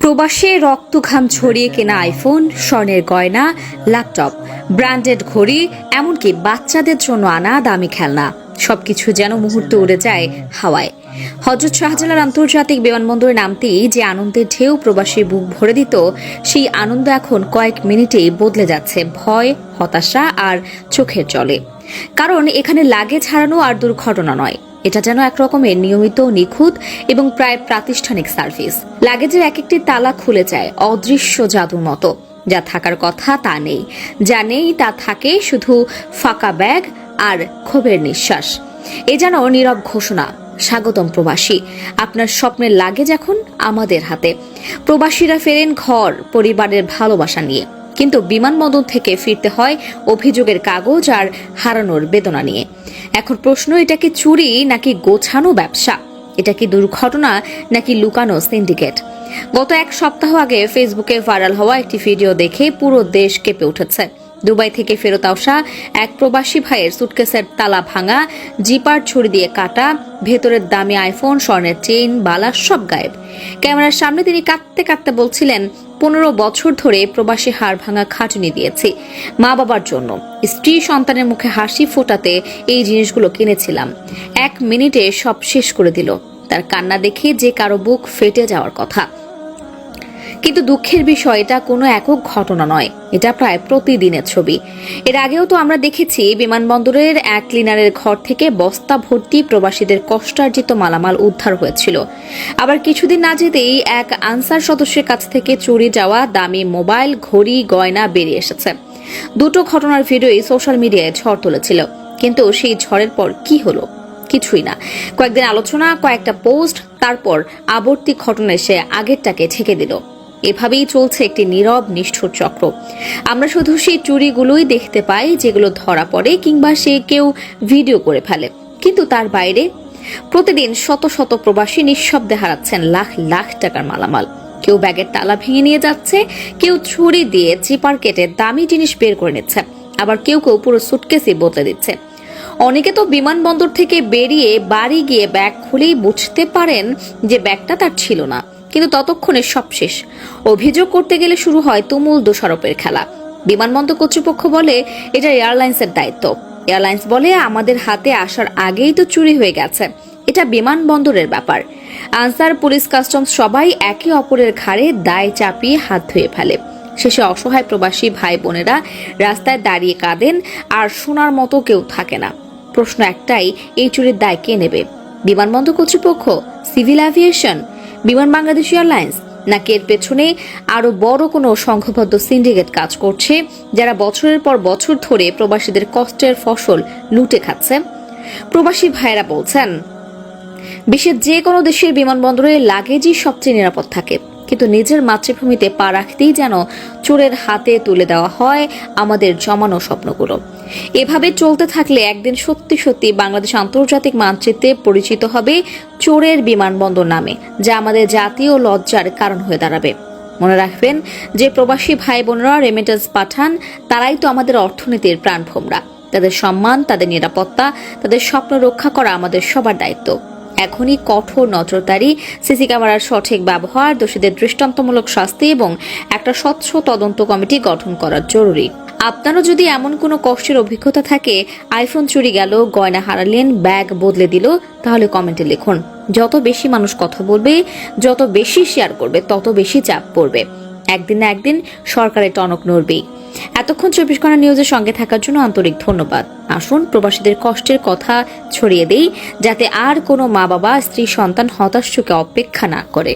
প্রবাসে রক্তঘাম ছড়িয়ে কেনা আইফোন, স্বর্ণের গয়না, ল্যাপটপ, ব্র্যান্ডেড ঘড়ি, এমনকি বাচ্চাদের জন্য আনা দামি খেলনা সবকিছু যেন মুহূর্তে উড়ে যায় হাওয়ায়। হযরত শাহজালাল আন্তর্জাতিক বিমানবন্দরে নামতেই যে আনন্দের ঢেউ প্রবাসীর বুক ভরে দিত, সেই আনন্দ এখন কয়েক মিনিটেই বদলে যাচ্ছে ভয়, হতাশা আর চোখের জলে। কারণ এখানে লাগেজ হারানো আর দুর্ঘটনা নয়, এটা যেন এক রকমের নিয়মিত, নিখুঁত এবং প্রায় প্রাতিষ্ঠানিক সার্ভিস। লাগেজের এক একটি তালা খুলে যায় অদৃশ্য জাদুর মতো। যা থাকার কথা তা নেই, যা নেই তা থাকে শুধু ফাঁকা ব্যাগ আর ক্ষোভের নিঃশ্বাস। এ যেন নীরব ঘোষণা, স্বাগতম প্রবাসী, আপনার স্বপ্নের লাগেজ এখন আমাদের হাতে। প্রবাসীরা ফেরেন ঘর, পরিবারের ভালোবাসা নিয়ে, কিন্তু বিমানবন্দর থেকে ফিরতে হয় অভিযোগের কাগজ আর হারানোর বেদনা নিয়ে। এখন প্রশ্ন, এটা কি চুরি নাকি গোছানো ব্যবসা? এটা কি দুর্ঘটনা নাকি লুকানো সিন্ডিকেট? গত এক সপ্তাহ আগে ফেসবুকে ভাইরাল হওয়া একটি ভিডিও দেখে পুরো দেশ কেঁপে উঠেছে। দুবাই থেকে ফেরত আসা এক প্রবাসী ভাইয়ের সুটকেসের তালা ভাঙা, জিপার ছুরি দিয়ে কাটা, ভেতরের দামি আইফোন, স্বর্ণের চেইন, বালা সব গায়েব। ক্যামেরার সামনে তিনি কাঁদতে কাঁদতে বলছিলেন, 15 বছর ধরে প্রবাসী হাড় ভাঙা খাটুনি দিয়েছি মা বাবার জন্য, স্ত্রী সন্তানের মুখে হাসি ফোটাতে এই জিনিসগুলো কিনেছিলাম। 1 মিনিটে সব শেষ করে দিল। তার কান্না দেখে যে কারো বুক ফেটে যাওয়ার কথা। কিন্তু দুঃখের বিষয়, এটা কোনো একক ঘটনা নয়, এটা প্রায় প্রতিদিনের ছবি। এর আগেও তো আমরা দেখেছি বিমানবন্দরের এক ক্লিনারের ঘর থেকে বস্তা ভর্তি প্রবাসীদের কষ্টার্জিত মালামাল উদ্ধার হয়েছিল। আবার কিছুদিন না যেতেই এক আনসার সদস্যের কাছ থেকে চুরি যাওয়া দামি মোবাইল, ঘড়ি, গয়না বেরিয়ে এসেছে। দুটো ঘটনার ভিডিওই সোশ্যাল মিডিয়ায় ঝড় তুলেছিল। কিন্তু সেই ঝড়ের পর কি হলো? কিছুই না। কয়েকদিন আলোচনা, কয়েকটা পোস্ট, তারপর আবর্তি ঘটনা এসে আগেরটাকে ঢেকে দিল। এভাবেই চলছে একটি নীরব নিষ্ঠুর চক্র। আমরা শুধু সেই চুরিগুলোই দেখতে পাই যেগুলো ধরা পড়ে কিংবা সে কেউ ভিডিও করে ফেলে, কিন্তু তার বাইরে প্রতিদিন শত শত প্রবাসী নিঃশব্দে হারাচ্ছেন লাখ লাখ টাকার মালামাল। কেউ ব্যাগের তালা ভেঙে নিয়ে যাচ্ছে, কেউ ছুরি দিয়ে চিপার কেটে দামি জিনিস বের করে নিচ্ছে, আবার কেউ কেউ পুরো সুটকেসই বদলে দিচ্ছে। অনেকে তো বিমানবন্দর থেকে বেরিয়ে বাড়ি গিয়ে ব্যাগ খুলেই বুঝতে পারেন যে ব্যাগটা তার ছিল না, কিন্তু ততক্ষণে সব শেষ। অভিযোগ করতে গেলে শুরু হয় তুমুল দোষারোপের খেলা। বিমানবন্দর কর্তৃপক্ষ বলে এটা এয়ারলাইন্সের দায়িত্ব। এয়ারলাইন্স বলে আমাদের হাতে আসার আগেই তো চুরি হয়ে গেছে, এটা বিমানবন্দরের ব্যাপার। আনসার, পুলিশ, কাস্টমস সবাই একে অপরের ঘাড়ে দায় চাপিয়ে হাত ধুয়ে ফেলে। শেষে অসহায় প্রবাসী ভাই বোনেরা রাস্তায় দাঁড়িয়ে কাঁদেন, আর শোনার মতো কেউ থাকে না। প্রশ্ন একটাই, এই চুরির দায় কে নেবে? বিমানবন্দর কর্তৃপক্ষ, সিভিল এভিয়েশন, বিমান বাংলাদেশ এয়ারলাইন্স, নাকি এর পেছনে আরো বড় কোনো সংঘবদ্ধ সিন্ডিকেট কাজ করছে, যারা বছরের পর বছর ধরে প্রবাসীদের কষ্টের ফসল লুটে খাচ্ছে? প্রবাসী ভাইয়েরা বলছেন, বিশ্বের যে কোনো দেশের বিমানবন্দরে লাগেজই সবচেয়ে নিরাপদ থাকে, কিন্তু নিজের মাতৃভূমিতে পা রাখতেই যেন চোরের হাতে তুলে দেওয়া হয় আমাদের জমানো স্বপ্নগুলো। এভাবে চলতে থাকলে একদিন সত্যি সত্যি বাংলাদেশ আন্তর্জাতিক মানচিত্রে পরিচিত হবে চোরের বিমানবন্দর নামে, যা আমাদের জাতীয় লজ্জার কারণ হয়ে দাঁড়াবে। মনে রাখবেন, যে প্রবাসী ভাই বোনেরা রেমিটেন্স পাঠান, তারাই তো আমাদের অর্থনীতির প্রাণভোমরা। তাদের সম্মান, তাদের নিরাপত্তা, তাদের স্বপ্ন রক্ষা করা আমাদের সবার দায়িত্ব। এখনই কঠোর নজরদারি, সিসি ক্যামেরার সঠিক ব্যবহার, দোষীদের দৃষ্টান্তমূলক শাস্তি এবং একটা স্বচ্ছ তদন্ত কমিটি গঠন করা জরুরি। আপনারও যদি এমন কোনো কষ্টের অভিজ্ঞতা থাকে, আইফোন চুরি গেল, গয়না হারালেন, ব্যাগ বদলে দিল, তাহলে কমেন্টে লিখুন। যত বেশি মানুষ কথা বলবে, যত বেশি শেয়ার করবে, তত বেশি চাপ পড়বে। একদিন না একদিন সরকারের টনক নড়বেই। এতক্ষণ 24 ঘন্টা নিউজের সঙ্গে থাকার জন্য আন্তরিক ধন্যবাদ। আসুন প্রবাসীদের কষ্টের কথা ছড়িয়ে দেই, যাতে আর কোনো মা বাবা, স্ত্রী, সন্তান হতাশ চোখে অপেক্ষা না করে।